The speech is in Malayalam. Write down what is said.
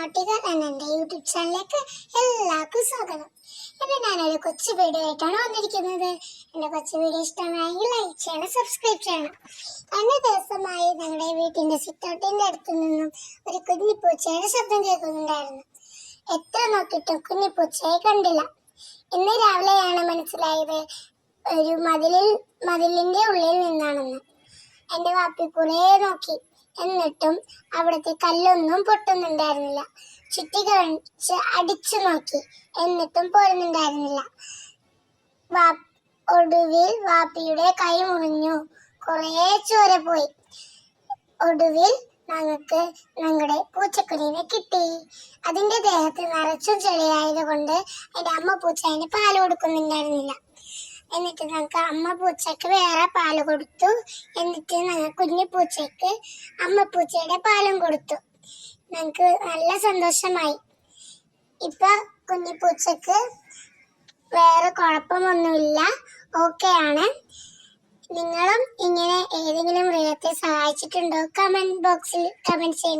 കുഞ്ഞോട്ടികൾ എന്ന എൻ്റെ യൂട്യൂബ് ചാനലിലേക്ക് എല്ലാവർക്കും സ്വാഗതം. ഇന്ന് ഞാനൊരു കൊച്ചു വീഡിയോ ആയിട്ടാണ് വന്നിരിക്കുന്നത്. എൻ്റെ കൊച്ചു വീഡിയോ ഇഷ്ടമായെങ്കിൽ ലൈക്ക് ചെയ്യണം, സബ്സ്ക്രൈബ് ചെയ്യണം. കഴിഞ്ഞ ദിവസമായി ഞങ്ങളുടെ വീട്ടിൻ്റെ സിറ്റൗട്ടിൻ്റെ അടുത്ത് നിന്നും ഒരു കുഞ്ഞിപ്പൂച്ചയുടെ ശബ്ദം കേൾക്കുന്നുണ്ടായിരുന്നു. എത്ര നോക്കിയിട്ടും കുഞ്ഞിപ്പൂച്ചയെ കണ്ടില്ല. ഇന്ന് രാവിലെയാണ് മനസ്സിലായത് ഒരു മതിലിൻ്റെ ഉള്ളിൽ നിന്നാണെന്ന്. എൻ്റെ വാപ്പി കുറേ നോക്കി, എന്നിട്ടും അവിടുത്തെ കല്ലൊന്നും പൊട്ടുന്നുണ്ടായിരുന്നില്ല. ചുറ്റി കഴിച്ച് അടിച്ചു നോക്കി, എന്നിട്ടും പോരുന്നുണ്ടായിരുന്നില്ല. ഒടുവിൽ വാപ്പിയുടെ കൈ മുറിഞ്ഞു, കുറേ ചോര പോയി. ഒടുവിൽ ഞങ്ങളുടെ പൂച്ചക്കുഞ്ഞിനെ കിട്ടി. അതിന്റെ ദേഹത്ത് നിറച്ചും ചെളിയായതുകൊണ്ട് അതിന്റെ അമ്മ പൂച്ച അതിന് പാല് കൊടുക്കുന്നുണ്ടായിരുന്നില്ല. എന്നിട്ട് ഞങ്ങൾക്ക് അമ്മ പൂച്ചക്ക് വേറെ പാല് കൊടുത്തു. എന്നിട്ട് ഞങ്ങൾ കുഞ്ഞു പൂച്ചയ്ക്ക് അമ്മ പൂച്ചയുടെ പാലും കൊടുത്തു. ഞങ്ങൾക്ക് നല്ല സന്തോഷമായി. ഇപ്പൊ കുഞ്ഞു പൂച്ചക്ക് വേറെ കുഴപ്പമൊന്നുമില്ല, ഓക്കെ ആണ്. നിങ്ങളും ഇങ്ങനെ ഏതെങ്കിലും മൃഗത്തെ സഹായിച്ചിട്ടുണ്ടോ? കമന്റ് ബോക്സിൽ കമന്റ് ചെയ്യണേ.